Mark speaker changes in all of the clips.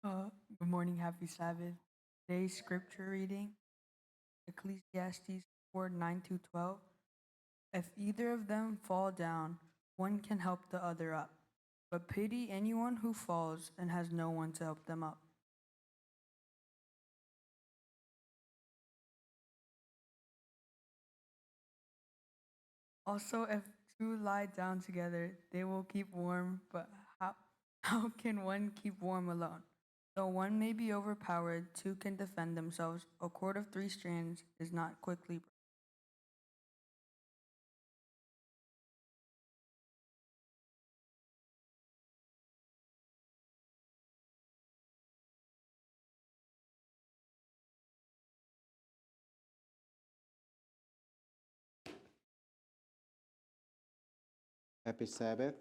Speaker 1: Good morning, happy Sabbath. Today's scripture reading, Ecclesiastes 4 9 to 12. If either of them fall down, one can help the other up. But pity anyone who falls and has no one to help them up. Also, if two lie down together, they will keep warm, but how can one keep warm alone? Though one may be overpowered, two can defend themselves. A cord of 3 strands is not quickly broken.
Speaker 2: Happy Sabbath.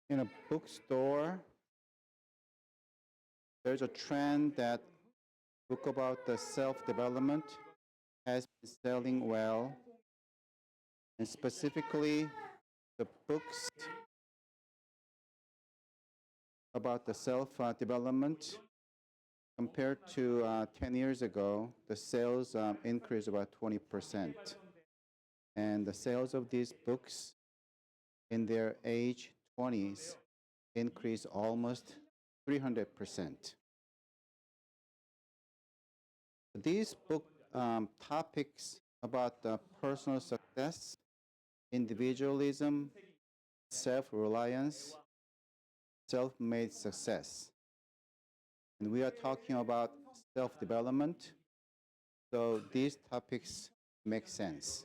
Speaker 2: In a bookstore, there's a trend that book about the self-development has been selling well, and specifically the books about the self-development compared to 10 years ago, the sales increased about 20%. And the sales of these books in their age 20s increased almost 300%. These book topics about personal success, individualism, self-reliance, self-made success. And we are talking about self-development, so these topics make sense.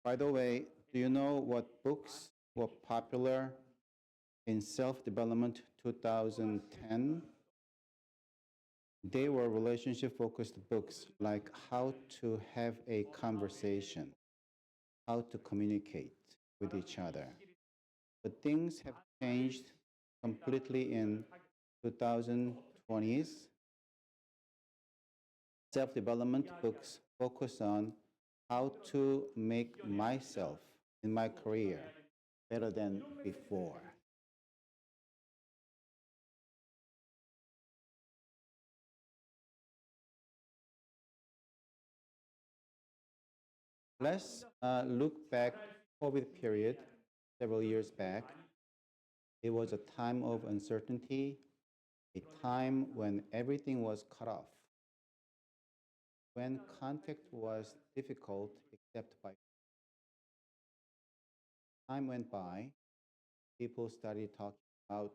Speaker 2: By the way, do you know what books were popular in self-development 2010? They were relationship-focused books like how to have a conversation, how to communicate with each other. But things have changed completely in 2020s. Self-development books focus on how to make myself in my career better than before. Let's look back COVID period several years back. It was a time of uncertainty, a time when everything was cut off, when contact was difficult except by time went by, people started talking about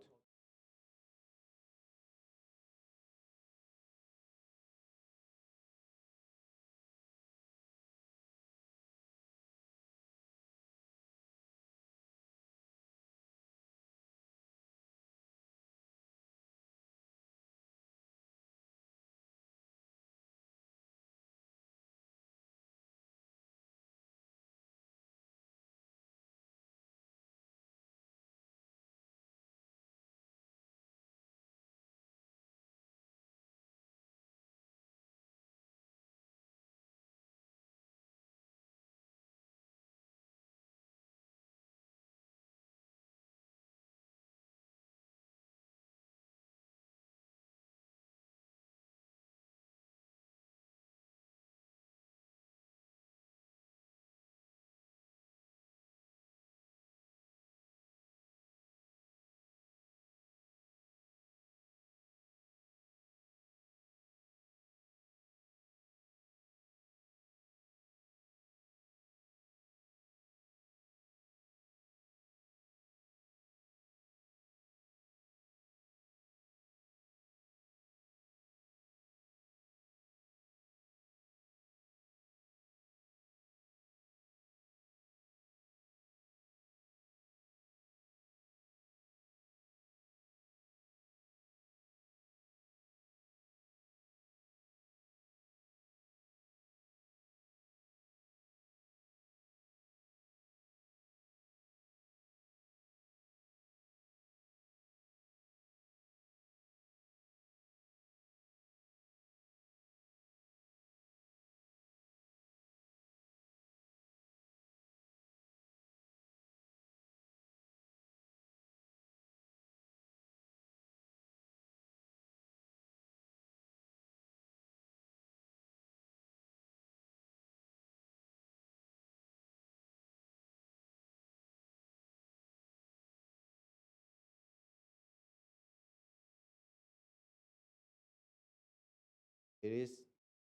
Speaker 2: it is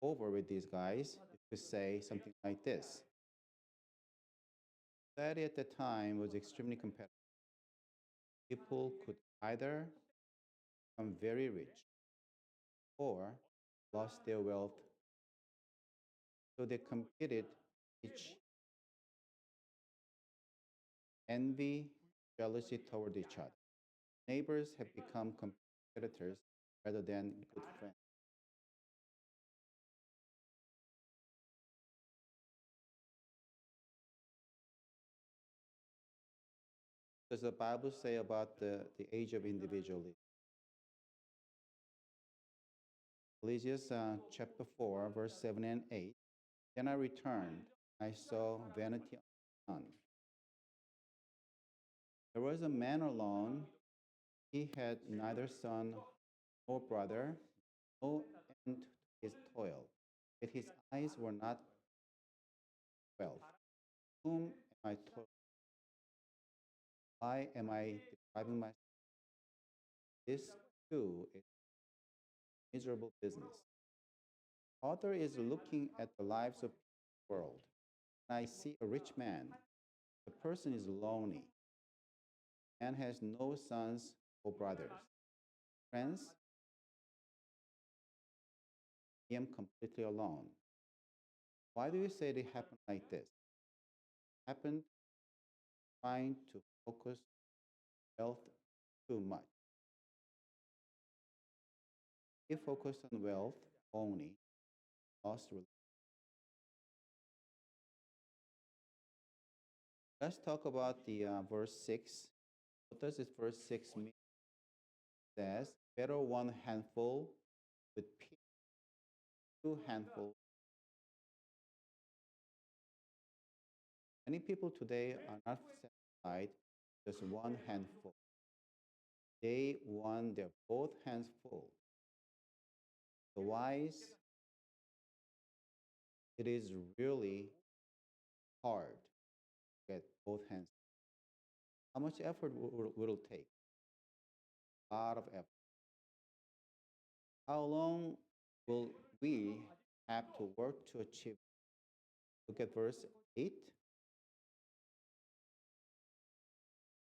Speaker 2: over with these guys, you could say something like this. Society at the time was extremely competitive. People could either become very rich or lost their wealth. So they competed each envy, jealousy toward each other. Neighbors have become competitors rather than good friends. Does the Bible say about the age of individualism? Ecclesiastes chapter 4, verse 7 and 8. Then I returned, I saw vanity on the sun. There was a man alone. He had neither son nor brother, no end to his toil. Yet his eyes were not wealth. Whom am I toiling? Why am I depriving myself? This too is miserable business. Author is looking at the lives of the world. And I see a rich man. The person is lonely and has no sons or brothers. Friends, I am completely alone. Why do you say it happened like this? It happened trying to focus wealth too much. If focused on wealth only, lost relationship. Let's talk about the verse 6. What does this verse 6 mean? It says, better one handful with peace, two handfuls. Many people today are not satisfied with just one handful. They want their both hands full. The wise, it is really hard to get both hands. How much effort will it take? A lot of effort. How long will we have to work to achieve? Look at verse 8.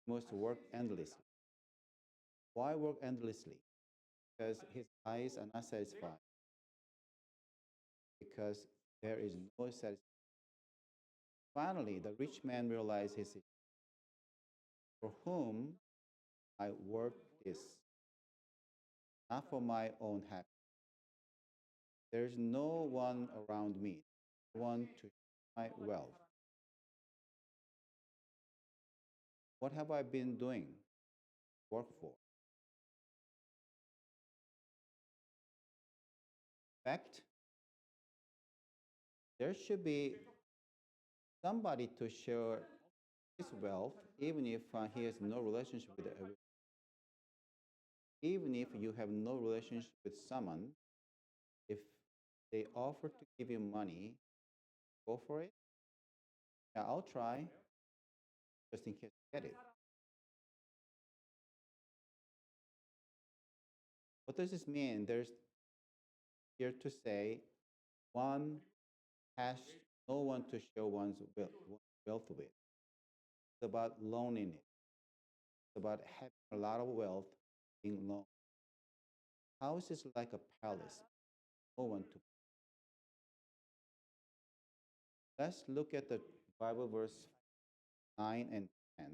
Speaker 2: Must work endlessly. Why work endlessly? Because his eyes are not satisfied. Because there is no satisfaction. Finally, the rich man realized his situation. For whom I work this, not for my own happiness. There is no one around me, no one to share my wealth. What have I been doing? Work for. In fact, there should be somebody to share his wealth, even if he has no relationship with everyone. Even if you have no relationship with someone, if they offer to give you money, go for it. Yeah, I'll try, just in case I get it. What does this mean? There's here to say one has no one to share one's wealth with. It's about loneliness. It's about having a lot of wealth, being alone. House is like a palace. No one to. Let's look at the Bible verse 9 and 10.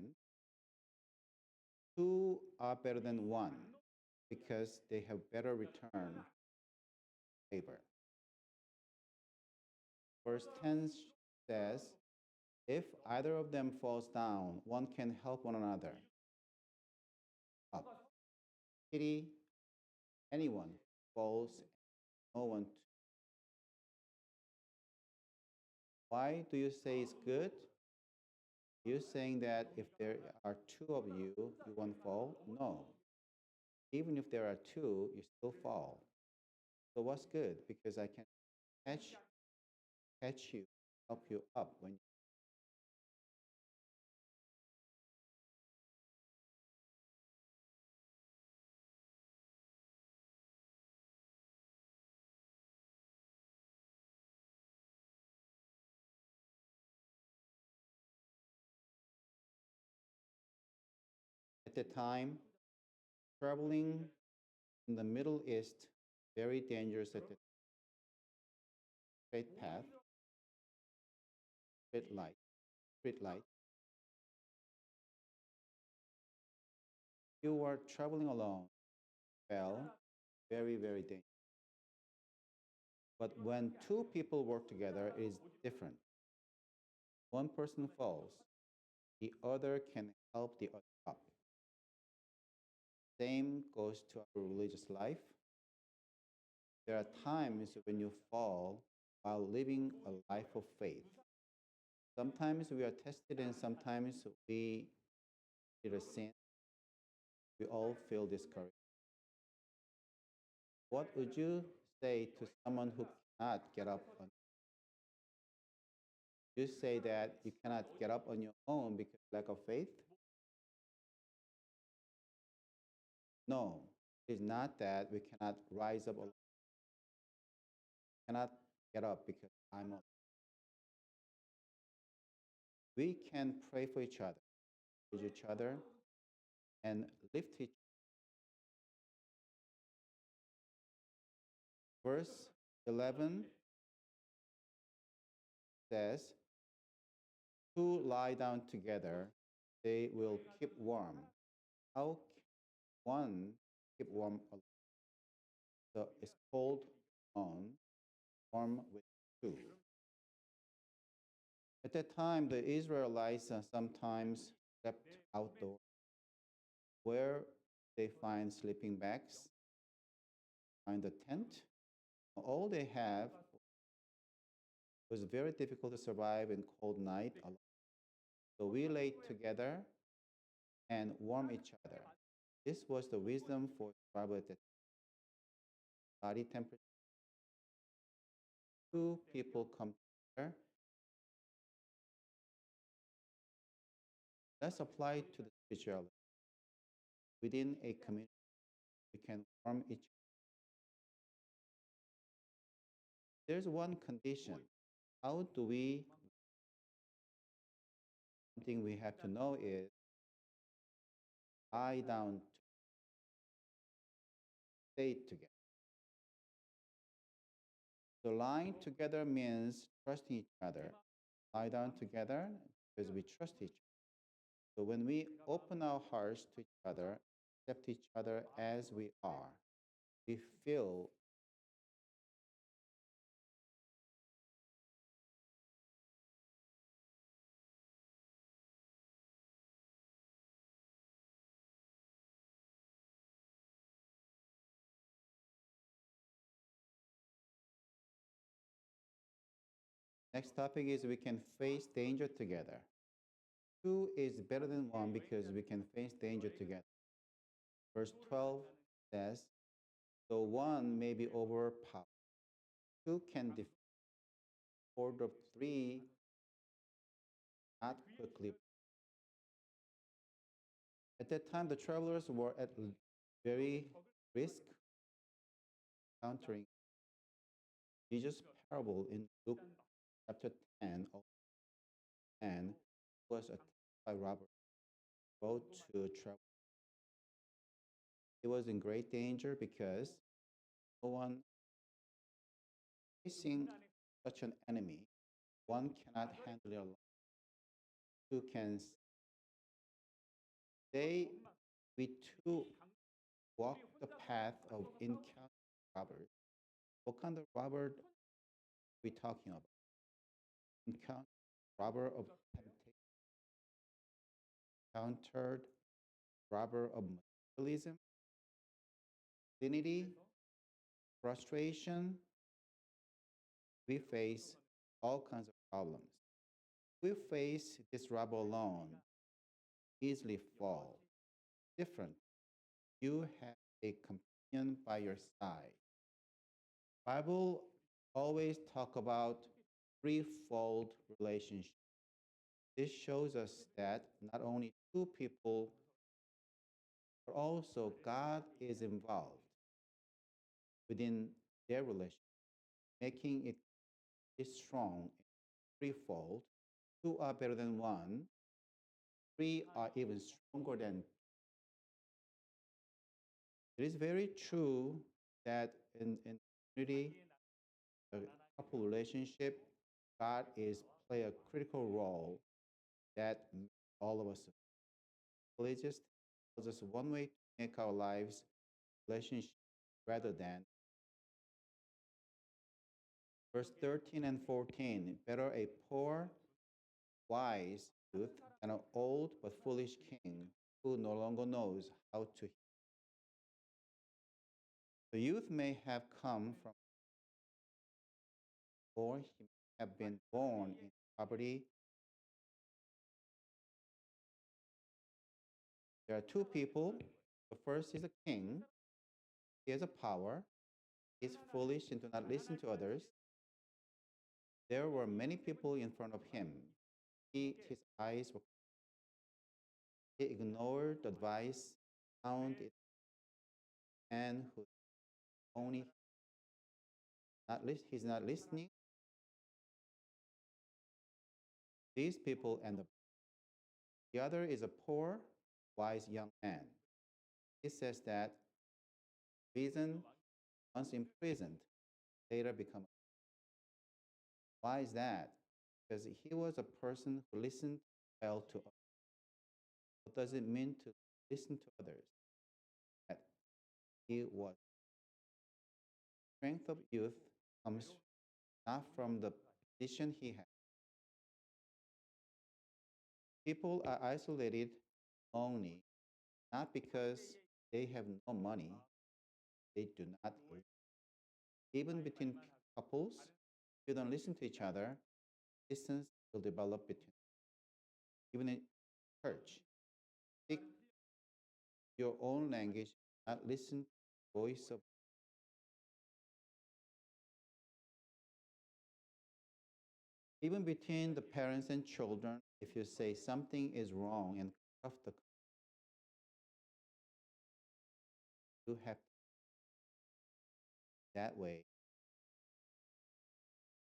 Speaker 2: Two are better than one because they have better return labor. Verse 10 says, if either of them falls down, one can help one another up. Pity anyone falls, no one. Why do you say it's good? You're saying that if there are two of you, you won't fall? No. Even if there are two, you still fall. So what's good? Because I can catch you, help you up when you At the time, traveling in the Middle East, very dangerous at the straight path, street light. You were traveling alone, well, very, very dangerous. But when two people work together, it is different. One person falls, the other can help the other up. Same goes to our religious life. There are times when you fall while living a life of faith. Sometimes we are tested and sometimes we did a sin. We all feel discouraged. What would you say to someone who cannot get up on? You say that you cannot get up on your own because of lack of faith? No, it's not that we cannot rise up alone. Cannot get up because I'm alone. We can pray for each other, with each other, and lift each other. Verse 11 says, "Two lie down together, they will keep warm." How can one keep warm alone? So it's cold on, warm with two. At that time, the Israelites sometimes slept outdoors. Where they find sleeping bags, find a tent. All they have was very difficult to survive in cold night alone. So we lay together and warm each other. This was the wisdom for survival at the body temperature. Two people come together. Let's apply to the spirituality. Within a community, we can warm each other. There's one condition. How do we? Something we have to know is lie down, stay together. So lying together means trusting each other. Lie down together because we trust each other. So when we open our hearts to each other, accept each other as we are, we feel Next topic is we can face danger together. Two is better than one because we can face danger together. Verse 12 says, "So one may be overpowered. Two can defeat. Horde of three not quickly." At that time, the travelers were at very risk encountering Jesus' parable in Luke chapter 10 and was attacked by robbers about to travel. He was in great danger because no one facing such an enemy, one cannot handle it alone. Two can stay. We too walk the path of encountering robbers. What kind of robber are we talking about? Encounter robber of temptation, encountered robber of materialism, dignity, frustration. We face all kinds of problems. We face this robber alone, easily fall. Different. You have a companion by your side. Bible always talk about threefold relationship. This shows us that not only two people, but also God is involved within their relationship, making it strong, threefold. Two are better than one. Three are even stronger than. It is very true that in community, a couple relationship, God is play a critical role that all of us. Religious tells us one way to make our lives relationship rather than verse 13 and 14. Better a poor, wise youth than an old but foolish king who no longer knows how to. The youth may have come from, or he may have been born in poverty. There are two people. The first is a king. He has a power. He is foolish and do not listen to others. There were many people in front of him. His eyes were. He ignored the advice, found it, and who only he's not listening. These people and the other is a poor, wise young man. He says that reason, once imprisoned, later become. Why is that? Because he was a person who listened well to others. What does it mean to listen to others? That he was. Strength of youth comes not from the position he had. People are isolated only, not because they have no money, they do not. Even between couples, if you don't listen to each other, distance will develop between. Even in church, speak your own language, not listen to the voice of. Even between the parents and children, if you say something is wrong and cut off the, you have that way.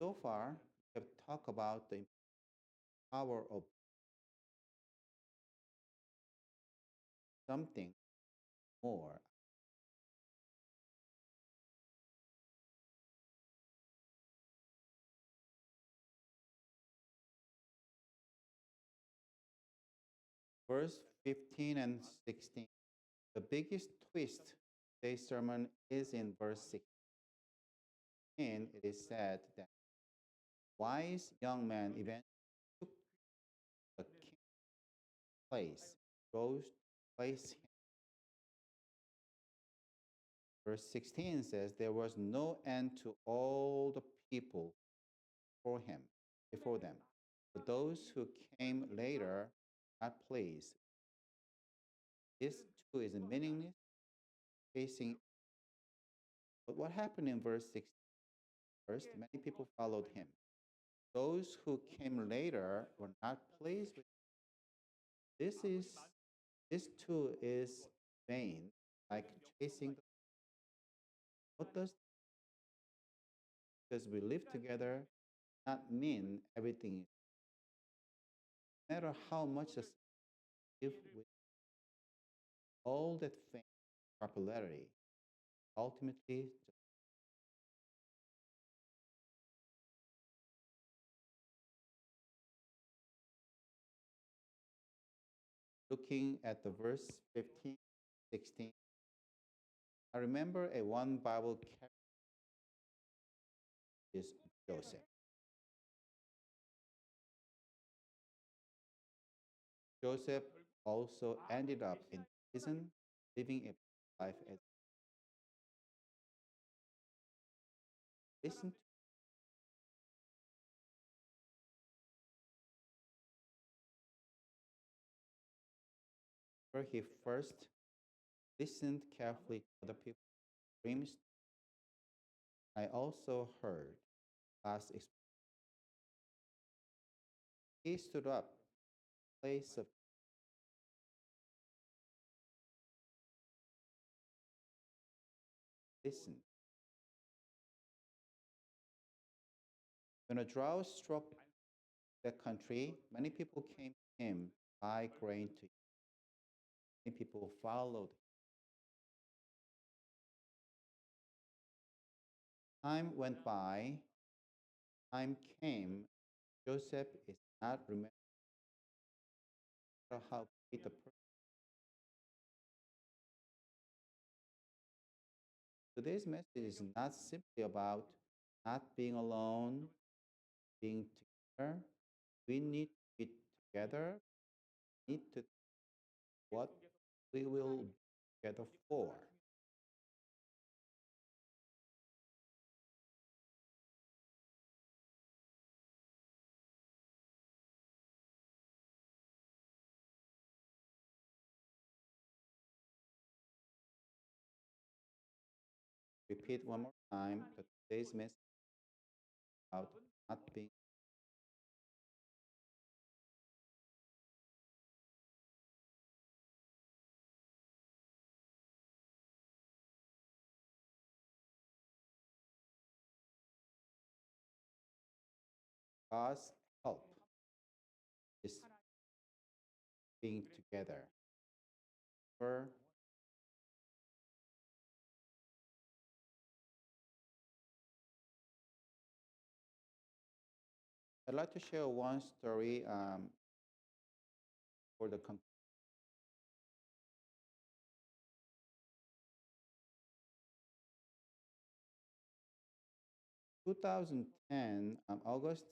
Speaker 2: So far, we have talked about the power of something more. Verse 15 and 16. The biggest twist today's sermon is in verse 16. It is said that wise young man eventually took the king's place, rose to place him. Verse 16 says, there was no end to all the people before them. But those who came later are pleased. This too is meaningless, facing. But what happened in verse 16? First, many people followed him. Those who came later were not pleased with him. This too is vain, like chasing. What does because we live together not mean everything? No matter how much us live with all that fame, popularity, ultimately looking at the verse 15, 16, I remember a one Bible character is Joseph. Joseph also ended up in prison, living a life as. Listen to where he first listened carefully to other people's dreams. I also heard God's experience. He stood up, place of listen. When a drought struck the country, many people came to him to buy grain to eat. Many people followed him. Time went by, time came. Joseph is not remembered how great the person. Today's message is not simply about not being alone, being together. We need to be together, need to what we will be together for. Repeat one more time that today's message is about not being. God's help is being together. I'd like to share one story for the 2010, August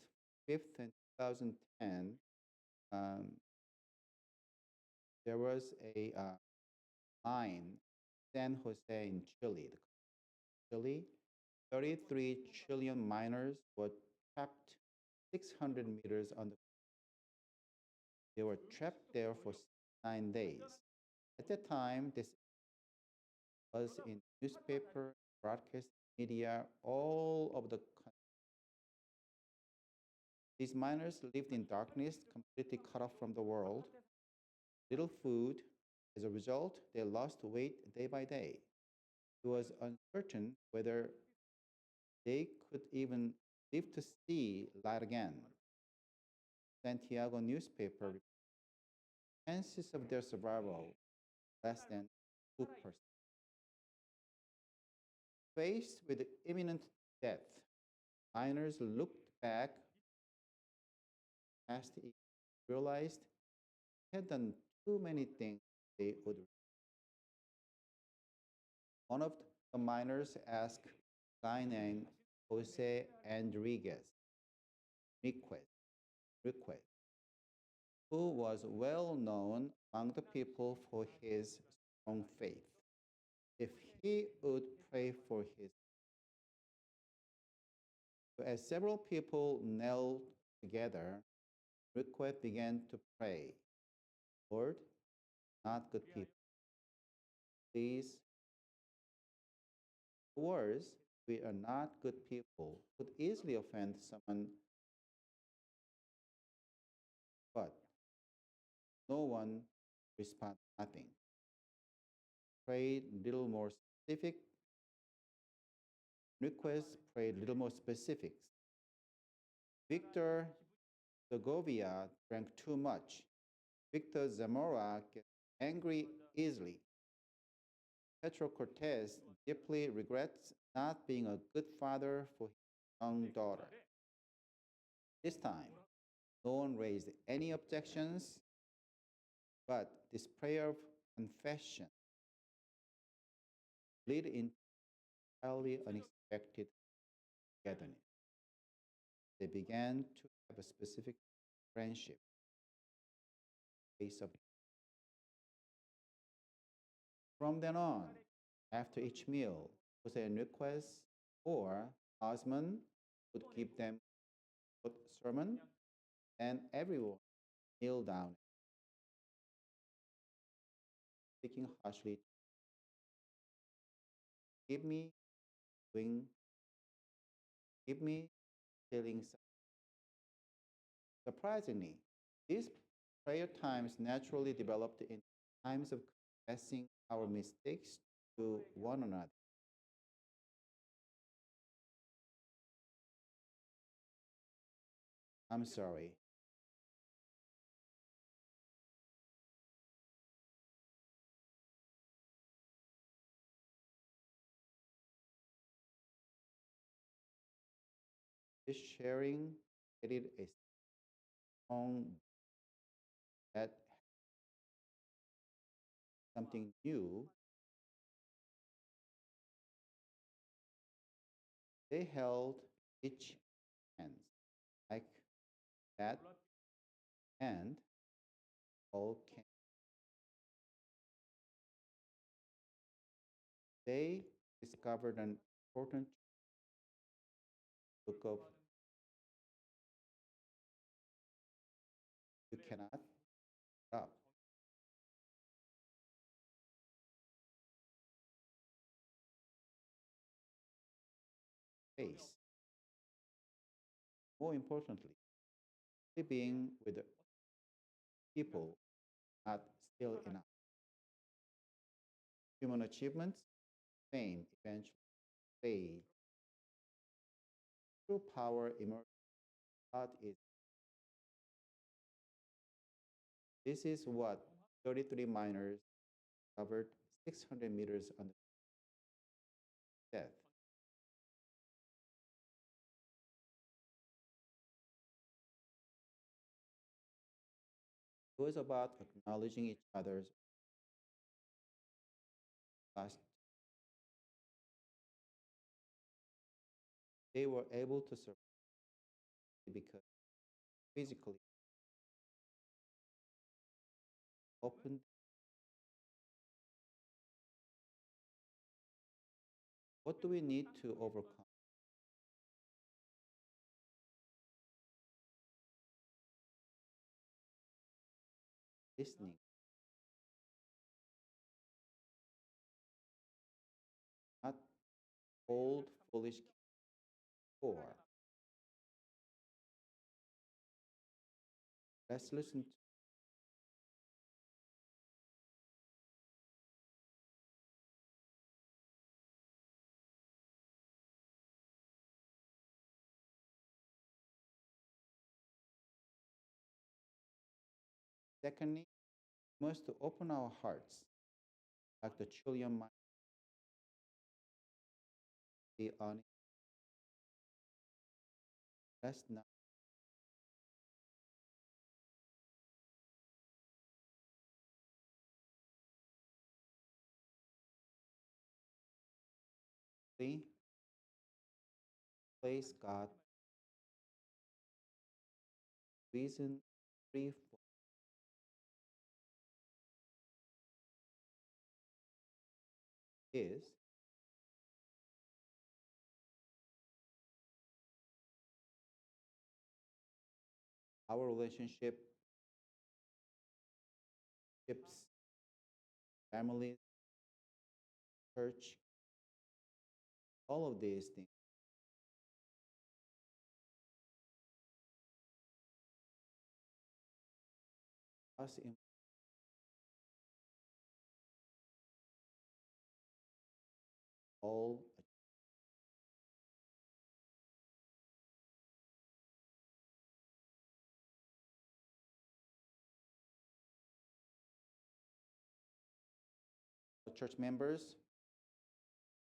Speaker 2: 5th, 2010, um, there was a mine, San Jose in Chile. Chile, 33 trillion miners were trapped 600 meters under. They were trapped there for 9 days. At the time, this was in newspaper, broadcast media, all over the country. These miners lived in darkness, completely cut off from the world. Little food. As a result, they lost weight day by day. It was uncertain whether they could even live to see light again. Santiago newspaper chances of their survival less than 2%. Faced with imminent death, miners looked back past it, realized they had done too many things they would. One of the miners asked a guy named Jose Enriquez, who was well known among the people for his strong faith, if he would pray for his. So as several people knelt together, Enriquez began to pray, Lord, not good people. Please, words, we are not good people, could easily offend someone, but no one responded, nothing. Prayed little more specific. Request prayed little more specifics. Victor Segovia drank too much. Victor Zamora gets angry easily. Petro Cortez deeply regrets not being a good father for his young daughter. This time, no one raised any objections, but this prayer of confession led into entirely unexpected togetherness. They began to have a specific friendship. From then on, after each meal, Jose Enriquez or Osman would give them a sermon, and everyone kneel down, speaking harshly. Give me wing, give me healing. Surprisingly, these prayer times naturally developed into times of confessing our mistakes to one another. I'm sorry. This sharing created a strong that something new. They held each hands like that, and all came. They discovered an important book of you cannot stop. Face. More importantly, being with the people not still enough. Human achievements, fame eventually fade. True power emerges. God is. This is what 33 miners covered 600 meters under death. It was about acknowledging each other's past. They were able to survive because physically opened. What do we need to overcome? Listening. Not old, foolish poor. Let's listen to secondly, we must open our hearts like the trillium mind. Be honest. Let's not place God reason free for is our relationships, families, church, all of these things. Us in all church members,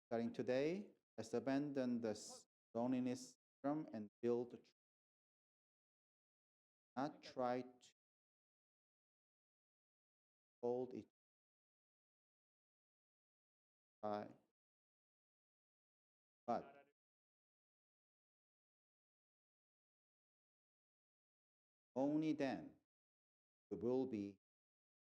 Speaker 2: starting today, let's abandon the loneliness syndrome and build the truth. Not try to hold each other, but only then we will be